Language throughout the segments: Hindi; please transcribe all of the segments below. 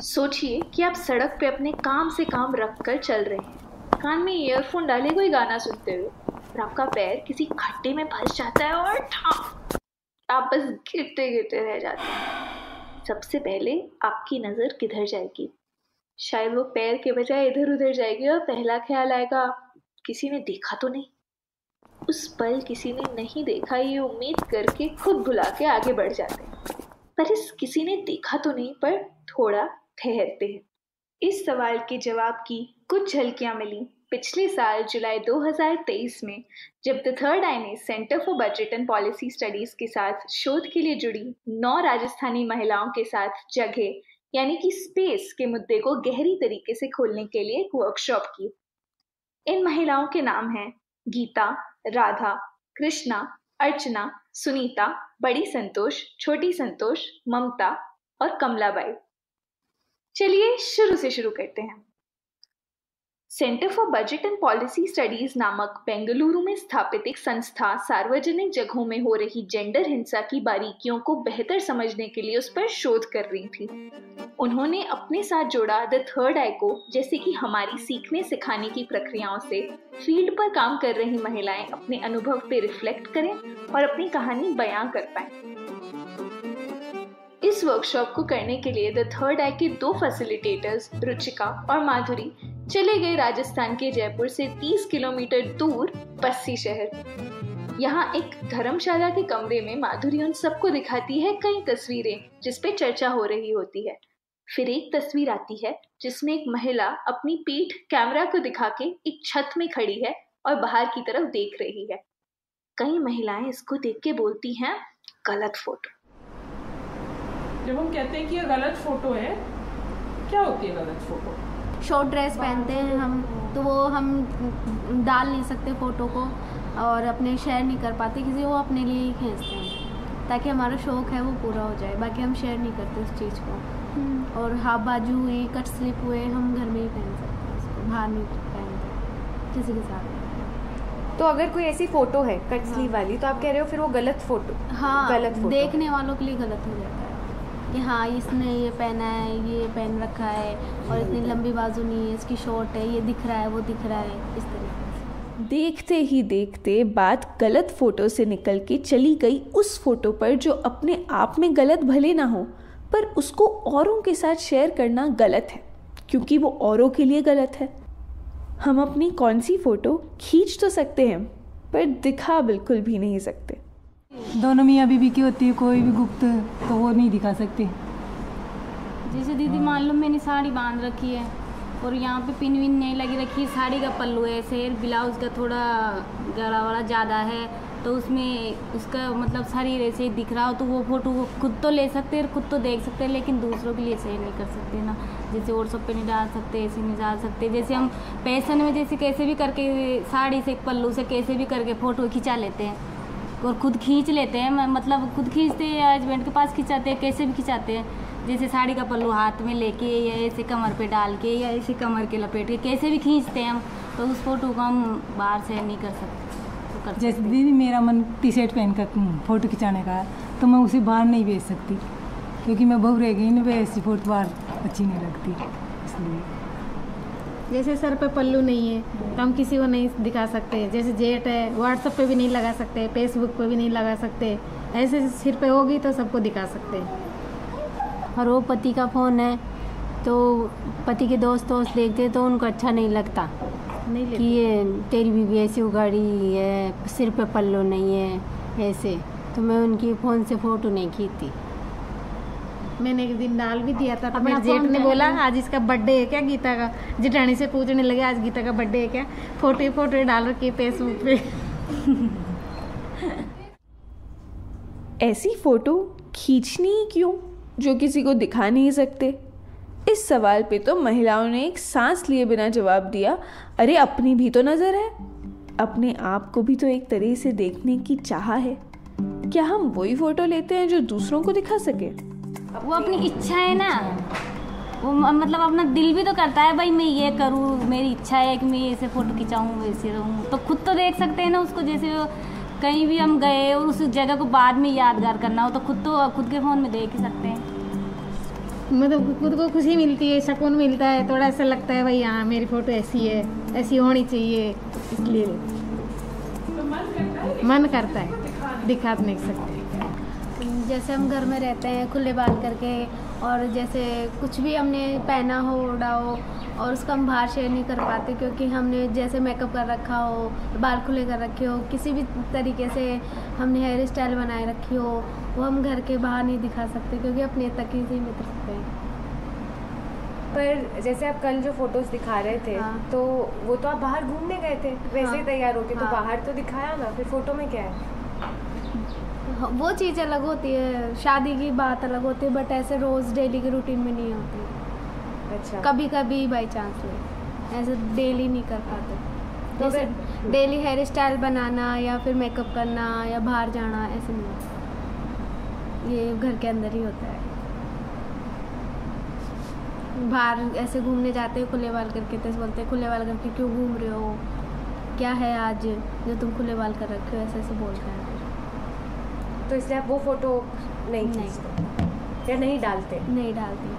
सोचिए कि आप सड़क पे अपने काम से काम रख कर चल रहे हैं, कान में ईयरफोन डाले कोई गाना सुनते हुए, और आपका पैर किसी खड्डे में फंस जाता है और आप बस गिरते गिरते रह जाते हैं। सबसे पहले आपकी नज़र किधर जाएगी? शायद वो पैर के बजाय इधर उधर जाएगी और पहला ख्याल आएगा, किसी ने देखा तो नहीं। उस पल किसी ने नहीं देखा ये उम्मीद करके खुद भुला के आगे बढ़ जाते हैं, पर इस किसी ने देखा तो नहीं पर थोड़ा ठहरते हैं। इस सवाल के जवाब की कुछ झलकियां मिली पिछले साल जुलाई 2023 में, जब द थर्ड आई ने centre for budget and policy studies के साथ शोध के लिए जुड़ी 9 राजस्थानी महिलाओं के साथ जगह यानी कि स्पेस के मुद्दे को गहरी तरीके से खोलने के लिए एक वर्कशॉप की। इन महिलाओं के नाम हैं गीता, राधा, कृष्णा, अर्चना, सुनीता, बड़ी संतोष, छोटी संतोष, ममता और कमलाबाई। चलिए शुरू से शुरू करते हैं। Centre for budget and policy studies नामक बेंगलुरु में स्थापित एक संस्था सार्वजनिक जगहों में हो रही जेंडर हिंसा की बारीकियों को बेहतर समझने के लिए उस पर शोध कर रही थी। उन्होंने अपने साथ जोड़ा द थर्ड आई को, जैसे कि हमारी सीखने सिखाने की प्रक्रियाओं से फील्ड पर काम कर रही महिलाएं अपने अनुभव पे रिफ्लेक्ट करें और अपनी कहानी बयां कर पाएं। इस वर्कशॉप को करने के लिए द थर्ड आई के 2 फैसिलिटेटर्स रुचिका और माधुरी चले गए राजस्थान के जयपुर से 30 किलोमीटर दूर बस्सी शहर। यहाँ एक धर्मशाला के कमरे में माधुरी उन सबको दिखाती है कई तस्वीरें जिस पे चर्चा हो रही होती है। फिर एक तस्वीर आती है जिसमें एक महिला अपनी पीठ कैमरा को दिखा के एक छत में खड़ी है और बाहर की तरफ देख रही है। कई महिलाएं इसको देख के बोलती हैं, गलत फोटो। जब हम कहते हैं कि ये गलत फोटो है, क्या होती है गलत फोटो? शॉर्ट ड्रेस पहनते हैं हम, तो वो हम डाल नहीं सकते फ़ोटो को और अपने शेयर नहीं कर पाते किसी, वो अपने लिए ही खींचते हैं ताकि हमारा शौक़ है वो पूरा हो जाए। बाकी हम शेयर नहीं करते उस चीज़ को। और हाफ बाजू हुई, कट स्लिप हुए, हम घर में ही पहन सकते हैं उसको, बाहर नहीं पहनते किसी के साथ। तो अगर कोई ऐसी फ़ोटो है कट स्लीव वाली, तो आप कह रहे हो फिर वो गलत फ़ोटो? हाँ, गलत फोटो देखने वालों के लिए गलत हो जाता है कि हाँ इसने ये पहना है, ये पहन रखा है और इतनी लंबी बाजू नहीं है, इसकी शॉर्ट है, ये दिख रहा है, वो दिख रहा है, इस तरीके से। देखते ही देखते बात गलत फ़ोटो से निकल के चली गई उस फोटो पर जो अपने आप में गलत भले ना हो, पर उसको औरों के साथ शेयर करना गलत है क्योंकि वो औरों के लिए गलत है। हम अपनी कौन सी फ़ोटो खींच तो सकते हैं पर दिखा बिल्कुल भी नहीं सकते। दोनों मियाँ बीवी की होती है, कोई भी गुप्त तो वो नहीं दिखा सकते। जैसे दीदी मान लो मैंने साड़ी बांध रखी है और यहाँ पे पिन विन नहीं लगी रखी है, साड़ी का पल्लू है ऐसे, ब्लाउज का थोड़ा गला वाला ज़्यादा है, तो उसमें उसका मतलब शरीर ऐसे ही दिख रहा हो, तो वो फोटो वो खुद तो ले सकते हैं, खुद तो देख सकते हैं, लेकिन दूसरों के लिए शेयर नहीं कर सकते ना। जैसे व्हाट्सएप पे नहीं डाल सकते, ऐसे नहीं डाल सकते। जैसे हम पैसन में जैसे कैसे भी करके साड़ी से पल्लू से कैसे भी करके फ़ोटो खिंचा लेते हैं और खुद खींच लेते हैं, मतलब खुद खींचते हैं या हस्बैंड के पास खिंचाते हैं, कैसे भी खिंचाते हैं। जैसे साड़ी का पल्लू हाथ में लेके या ऐसे कमर पे डाल के या ऐसे कमर के लपेट के कैसे भी खींचते हैं हम, तो उस फोटो को हम बाहर शेयर नहीं कर सकते। जैसे दीदी मेरा मन टी शर्ट पहन कर फ़ोटो खिंचाने का है, तो मैं उसे बाहर नहीं भेज सकती क्योंकि मैं बहू रह गई ना, वे ऐसी फ़ोटो बाहर अच्छी नहीं लगती, इसलिए। जैसे सर पे पल्लू नहीं है तो हम किसी को नहीं दिखा सकते। जैसे जेट है, व्हाट्सएप पे भी नहीं लगा सकते, फेसबुक पे भी नहीं लगा सकते। ऐसे सिर पे होगी तो सबको दिखा सकते हैं। और वो पति का फ़ोन है तो पति के दोस्त देखते तो उनको अच्छा नहीं लगता कि ये तेरी बीवी ऐसी उगाड़ी है, सिर पे पल्लू नहीं है ऐसे, तो मैं उनकी फ़ोन से फ़ोटो नहीं खींचती। मैंने एक दिन डाल भी दिया था, तो मेरे जेठ ने बोला आज इसका बर्थडे है क्या गीता का। जेठानी से पूछने लगे आज गीता का बर्थडे है क्या, फोटो डाल रखी है फेसबुक पे। ऐसी फ़ोटो खींचनी ही क्यों जो किसी को दिखा नहीं सकते? इस सवाल पे तो महिलाओं ने एक सांस लिए बिना जवाब दिया, अरे अपनी भी तो नज़र है, अपने आप को भी तो एक तरह से देखने की चाह है। क्या हम वही फ़ोटो लेते हैं जो दूसरों को दिखा सके? वो अपनी इच्छा है ना, वो मतलब अपना दिल भी तो करता है भाई मैं ये करूँ, मेरी इच्छा है कि मैं ऐसे फ़ोटो खिंचाऊँ, वैसे रहूँ, तो खुद तो देख सकते हैं ना उसको। जैसे कहीं भी हम गए और उस जगह को बाद में यादगार करना हो तो खुद के फ़ोन में देख ही सकते हैं। मतलब खुद को खुशी मिलती है, सुकून मिलता है, थोड़ा ऐसा लगता है भाई हाँ मेरी फ़ोटो ऐसी है, ऐसी होनी चाहिए, इसलिए मन करता है, दिखा तो नहीं सकते। जैसे हम घर में रहते हैं खुले बाल करके, और जैसे कुछ भी हमने पहना हो ओढ़ा हो और उसका हम बाहर शेयर नहीं कर पाते, क्योंकि हमने जैसे मेकअप कर रखा हो, बाल खुले कर रखे हो, किसी भी तरीके से हमने हेयर स्टाइल बनाए रखी हो, वो हम घर के बाहर नहीं दिखा सकते, क्योंकि अपने तक ही सीमित रखते हैं। पर जैसे आप कल जो फोटोज दिखा रहे थे, हाँ। तो वो तो आप बाहर घूमने गए थे, वैसे ही हाँ। तैयार होके, तो हाँ। बाहर तो दिखाया ना, फिर फोटो में क्या है? वो चीज़ अलग होती है, शादी की बात अलग होती है, बट ऐसे रोज़ डेली के रूटीन में नहीं होती। अच्छा, कभी कभी बाई चांस में, ऐसे डेली नहीं कर पाते। तो जैसे फिर- डेली हेयर स्टाइल बनाना या फिर मेकअप करना या बाहर जाना, ऐसे नहीं होता, ये घर के अंदर ही होता है। बाहर ऐसे घूमने जाते हैं खुले बाल करके, तो बोलते हैं खुले बाल करके क्यों घूम रहे हो, क्या है आज जो तुम खुले बाल कर रखे हो, ऐसे ऐसे बोलते हैं। तो इसलिए आप वो फोटो नहीं खींचते या नहीं डालते? नहीं डालती,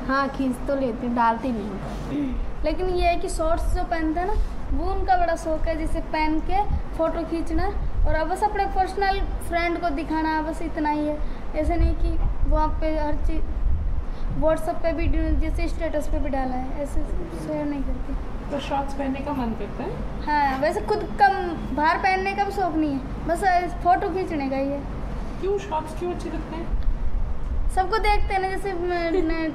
हाँ खींच तो लेती, डालती नहीं हूँ। लेकिन ये है कि शॉर्ट्स जो पहनते हैं ना, वो उनका बड़ा शौक है, जैसे पहन के फ़ोटो खींचना और अब बस अपने पर्सनल फ्रेंड को दिखाना, बस इतना ही है। ऐसे नहीं कि वहाँ पे हर चीज़ व्हाट्सएप पे भी, जैसे स्टेटस पे भी डाला है, ऐसे शेयर नहीं करती। तो शॉर्ट्स पहनने का मन करता है? हाँ, वैसे खुद कम बाहर पहनने का भी शौक नहीं है, बस फ़ोटो खींचने का ही है। क्यों शॉर्ट्स क्यों अच्छे लगते हैं? सबको देखते हैं ना, जैसे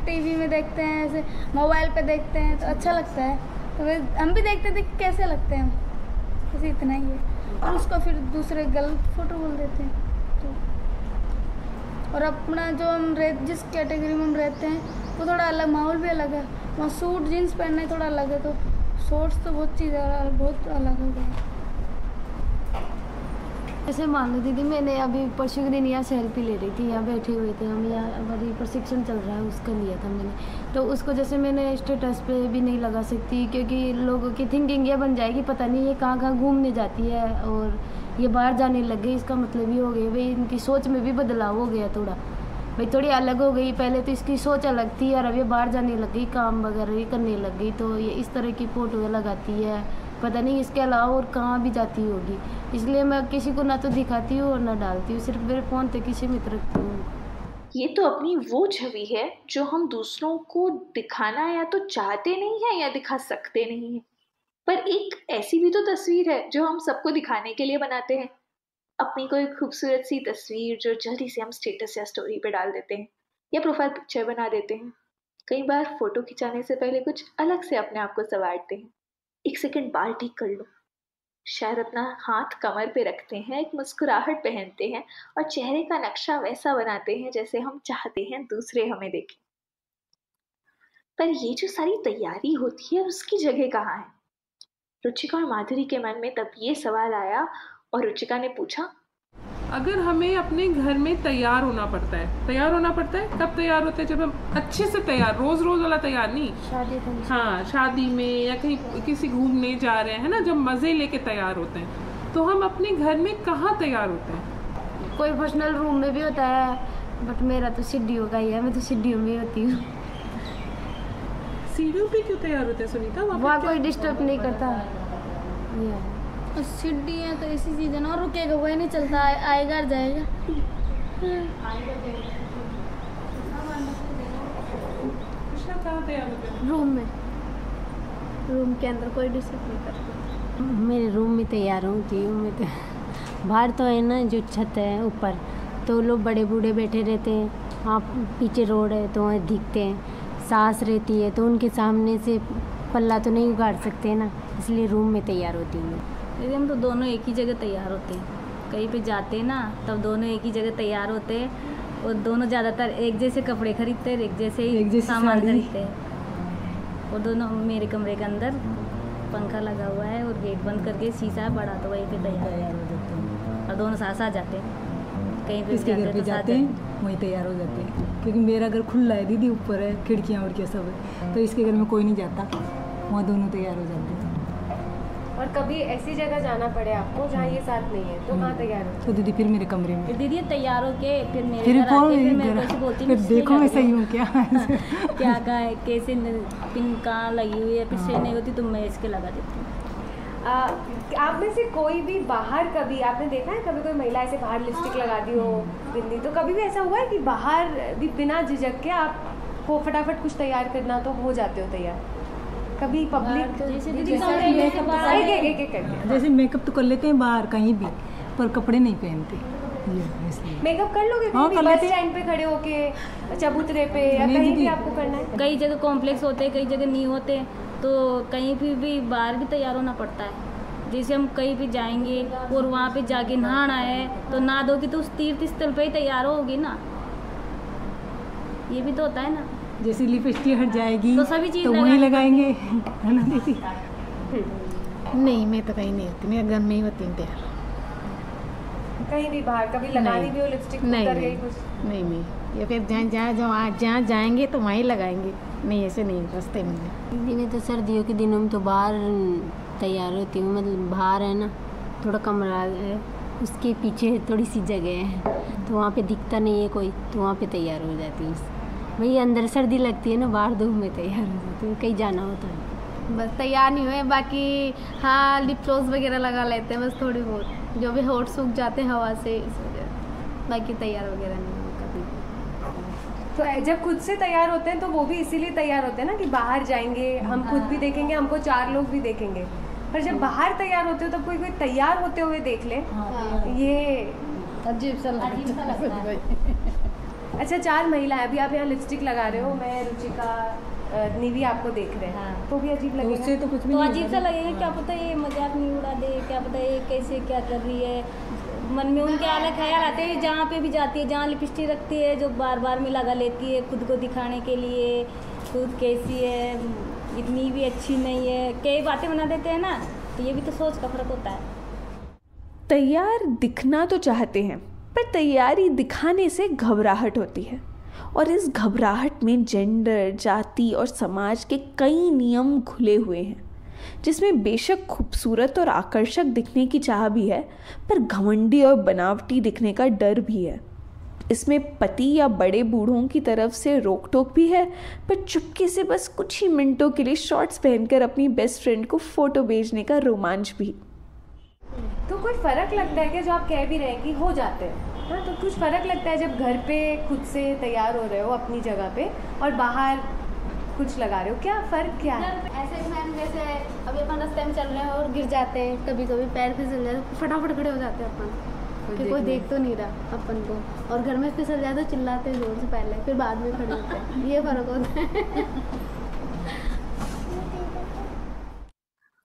टीवी में देखते हैं, ऐसे मोबाइल पे देखते हैं, तो अच्छा लगता है, तो हम भी देखते थे कि कैसे लगते हैं, बस इतना ही है। और उसको फिर दूसरे गलत फ़ोटो बोल देते हैं। तो और अपना जो हम जिस कैटेगरी में हम रहते हैं वो थोड़ा अलग, माहौल भी अलग है, वहाँ सूट जीन्स पहनना ही थोड़ा अलग है, तो शॉर्ट्स तो बहुत चीज़ें बहुत अलग हो गए। जैसे मान लो दीदी, मैंने अभी परसों के दिन यहाँ सेल्फी ले रही थी, यहाँ बैठे हुए थे हम, यहाँ हमारी प्रशिक्षण चल रहा है, उसका लिया था मैंने, तो उसको जैसे मैंने स्टेटस पे भी नहीं लगा सकती, क्योंकि लोगों की थिंकिंग ये बन जाएगी पता नहीं ये कहाँ कहाँ घूमने जाती है और ये बाहर जाने लग गई, इसका मतलब ये हो गया भाई इनकी सोच में भी बदलाव हो गया थोड़ा, भाई थोड़ी अलग हो गई। पहले तो इसकी सोच अलग थी और अब ये बाहर जाने लग गई, काम वगैरह करने लग गई, तो ये इस तरह की फ़ोटो लगाती है, पता नहीं इसके अलावा और कहाँ भी जाती होगी, इसलिए मैं किसी को ना तो दिखाती हूँ और ना डालती हूँ, सिर्फ मेरे फ़ोन पे किसी मित्र रखती हूँ। ये तो अपनी वो छवि है जो हम दूसरों को दिखाना या तो चाहते नहीं है या दिखा सकते नहीं है, पर एक ऐसी भी तो तस्वीर है जो हम सबको दिखाने के लिए बनाते हैं, अपनी कोई खूबसूरत सी तस्वीर जो जल्दी से हम स्टेटस या स्टोरी पे डाल देते हैं या प्रोफाइल पिक्चर बना देते हैं। कई बार फोटो खिंचाने से पहले कुछ अलग से अपने आप को संवारते हैं, 1 सेकंड बाल ठीक कर लो, शायद अपना हाथ कमर पे रखते हैं, एक मुस्कुराहट पहनते हैं और चेहरे का नक्शा वैसा बनाते हैं जैसे हम चाहते हैं दूसरे हमें देखें। पर ये जो सारी तैयारी होती है उसकी जगह कहाँ है? रुचिका और माधुरी के मन में तब ये सवाल आया और रुचिका ने पूछा, अगर हमें अपने घर में तैयार होना पड़ता है, कब तैयार होते हैं? जब हम अच्छे से तैयार, रोज रोज वाला तैयार नहीं, हाँ शादी में या कहीं किसी घूमने जा रहे हैं ना, जब मजे लेके तैयार होते हैं, तो हम अपने घर में कहाँ तैयार होते हैं? कोई पर्सनल रूम में भी होता है, बट मेरा तो सीढ़ियों का ही है, मैं तो सीढ़ियों में ही होती हूँ। सीढ़ियों पे क्यों तैयार होते हैं सुनीता? वहाँ कोई डिस्टर्ब नहीं करता। सीढ़ी है तो ऐसी चीज़ है ना, रुकेगा वही नहीं चलता, आएगा जाएगा। कहाँ तैयार होते हैं? रूम में, रूम के अंदर कोई डिस्टर्ब नहीं करता। मेरे रूम में तैयार होती हूँ मैं तो। बाहर तो है ना जो छत है ऊपर, तो लोग बड़े बूढ़े बैठे रहते हैं, वहाँ पीछे रोड है तो वहाँ दिखते हैं, सांस रहती है तो उनके सामने से पल्ला तो नहीं उगाड़ सकते ना, इसलिए रूम में तैयार होती हूँ। लेकिन हम तो दोनों एक ही जगह तैयार होते हैं, कहीं पे जाते हैं ना तब दोनों एक ही जगह तैयार होते हैं और दोनों ज़्यादातर एक जैसे कपड़े खरीदते हैं, एक जैसे सामान खरीदते हैं। और दोनों मेरे कमरे के अंदर पंखा लगा हुआ है और गेट बंद करके शीशा है बड़ा, तो वहीं पे तैयार हो जाते हैं और दोनों साथ साथ जाते हैं, कहीं पे इसके घर पे जाते हैं वहीं तैयार हो जाते हैं, क्योंकि मेरा घर खुला है दीदी, ऊपर है, खिड़कियाँ उड़कियाँ सब है, तो इसके घर में कोई नहीं जाता, वहाँ दोनों तैयार हो जाते हैं। और कभी ऐसी जगह जाना पड़े आपको जहाँ ये साथ नहीं है तो कहाँ तैयार हो? तो दीदी फिर मेरे कमरे में, दीदी तैयार हो के फिर मेरे फिर घर आके फिर मेरे को ऐसे बोलती फिर देखो मैं सही हूँ क्या। क्या कहा है, कैसे पिन कहाँ लगी हुई है, फिर सही नहीं होती तो मैं इसके लगा देती हूँ। आप में से कोई भी बाहर कभी आपने देखा है कभी कोई महिला ऐसे बाहर लिपस्टिक लगा दी हो बिंदी, तो कभी भी ऐसा हुआ है कि बाहर भी बिना झिझक के आपको फटाफट कुछ तैयार करना तो हो जाते हो तैयार? कभी पब्लिक जैसे मेकअप तो कर लेते हैं बाहर कहीं भी, पर कपड़े नहीं पहनते। मेकअप कर लोगे हाँ, कहीं बस स्टैंड पे खड़े होके, चबूतरे पे या कहीं भी आपको करना है? कई जगह कॉम्प्लेक्स होते हैं, कई जगह नहीं होते, तो कहीं भी बाहर भी तैयार होना पड़ता है। जैसे हम कहीं भी जाएंगे और वहाँ पे जाके नहाना है तो नहा दोगी तो उस तीर्थ स्थल पे ही तैयार होगी ना, ये भी तो होता है ना। जैसे लिपस्टिक हट जाएगी तो सभी चीज तो वहीं लगाएंगे, है ना दीदी? नहीं, मैं तो कहीं नहीं होती, मैं घर में ही होती हूँ तैयार। कहीं भी बाहर कभी लगानी भी हो लिपस्टिक उतर गई कुछ? नहीं, या फिर जहाँ जाएंगे तो वहीं लगाएंगे, नहीं ऐसे नहीं रास्ते में। दीदी मैं तो सर्दियों के दिनों में तो बाहर तैयार होती हूँ, मतलब बाहर है ना थोड़ा कमरा है, उसके पीछे थोड़ी सी जगह है तो वहाँ पे दिखता नहीं है कोई, तो वहाँ पे तैयार हो जाती हूँ। भाई अंदर सर्दी लगती है ना, बाहर धूप में तैयार हो जाती हूँ, कहीं जाना होता है। बस तैयार नहीं हुए, बाकी हाँ लिप ग्लॉस वगैरह लगा लेते हैं बस थोड़ी बहुत, जो भी होठ सूख जाते हैं हवा से इस वजह, बाकी तैयार वगैरह नहीं हुआ कभी। तो जब खुद से तैयार होते हैं तो वो भी इसीलिए तैयार होते हैं ना कि बाहर जाएंगे, हम खुद भी देखेंगे, हमको 4 लोग भी देखेंगे। पर जब बाहर तैयार होते हो तब कोई तैयार होते हुए देख ले, ये अजीब सा लगता है। अच्छा 4 महिला है, अभी आप यहाँ लिपस्टिक लगा रहे हो, मैं रुचिका निवी आपको देख रहे हैं, तो भी अजीब लगेगा? उससे तो कुछ भी तो नहीं अजीब सा लगेगा, क्या पता ये मजाक नहीं उड़ा दे, क्या पता ये कैसे क्या कर रही है, मन में उनके अलग ख्याल आते हैं। जहाँ पे भी जाती है, जहाँ लिपस्टिक रखती है जो बार बार में लगा लेती है खुद को दिखाने के लिए, खुद कैसी है, इतनी भी अच्छी नहीं है, कई बातें बना देते हैं ना, तो ये भी तो सोच का फर्क होता है। तैयार दिखना तो चाहते हैं पर तैयारी दिखाने से घबराहट होती है, और इस घबराहट में जेंडर, जाति और समाज के कई नियम घुले हुए हैं, जिसमें बेशक खूबसूरत और आकर्षक दिखने की चाह भी है पर घमंडी और बनावटी दिखने का डर भी है। इसमें पति या बड़े बूढ़ों की तरफ से रोक टोक भी है, पर चुपके से बस कुछ ही मिनटों के लिए शॉर्ट्स पहनकर अपनी बेस्ट फ्रेंड को फ़ोटो भेजने का रोमांच भी। तो कोई फ़र्क लगता है कि जो आप कह भी रहे हैं कि हो जाते हैं, हाँ, तो कुछ फ़र्क लगता है जब घर पे खुद से तैयार हो रहे हो अपनी जगह पे और बाहर कुछ लगा रहे हो, क्या फ़र्क क्या है? ऐसे मैम जैसे अभी अपन रास्ते में चल रहे हैं और गिर जाते हैं, कभी कभी पैर फिसल जाते हैं, फटाफट खड़े हो जाते हैं अपन कि कोई देख तो नहीं रहा अपन को, और घर में फिसल जाए तो चिल्लाते हैं जोर से पहले, फिर बाद में खड़े होते हैं, ये फ़र्क होता है।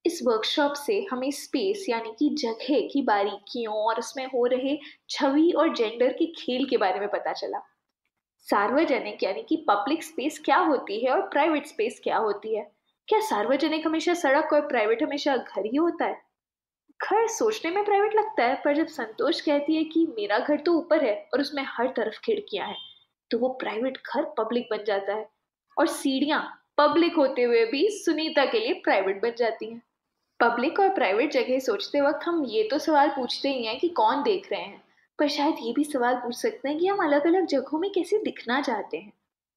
इस वर्कशॉप से हमें स्पेस यानी कि जगह की बारीकियों और उसमें हो रहे छवि और जेंडर के खेल के बारे में पता चला। सार्वजनिक यानी कि पब्लिक स्पेस क्या होती है और प्राइवेट स्पेस क्या होती है। क्या सार्वजनिक हमेशा सड़क और प्राइवेट हमेशा घर ही होता है? घर सोचने में प्राइवेट लगता है, पर जब संतोष कहती है कि मेरा घर तो ऊपर है और उसमें हर तरफ खिड़कियां हैं, तो वो प्राइवेट घर पब्लिक बन जाता है, और सीढ़ियां पब्लिक होते हुए भी सुनीता के लिए प्राइवेट बन जाती हैं। पब्लिक और प्राइवेट जगह सोचते वक्त हम ये तो सवाल पूछते ही हैं कि कौन देख रहे हैं, पर शायद ये भी सवाल पूछ सकते हैं कि हम अलग अलग जगहों में कैसे दिखना चाहते हैं,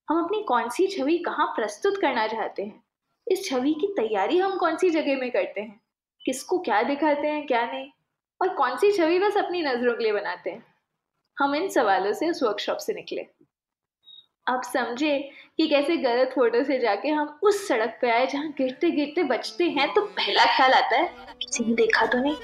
हम अपनी कौन सी छवि कहाँ प्रस्तुत करना चाहते हैं, इस छवि की तैयारी हम कौन सी जगह में करते हैं, किसको क्या दिखाते हैं क्या नहीं, और कौन सी छवि बस अपनी नजरों के लिए बनाते हैं। हम इन सवालों से उस वर्कशॉप से निकले। अब समझे कि कैसे गलत फोटो से जाके हम उस सड़क पे आए जहाँ गिरते गिरते बचते हैं तो पहला ख्याल आता है किसी ने देखा तो नहीं।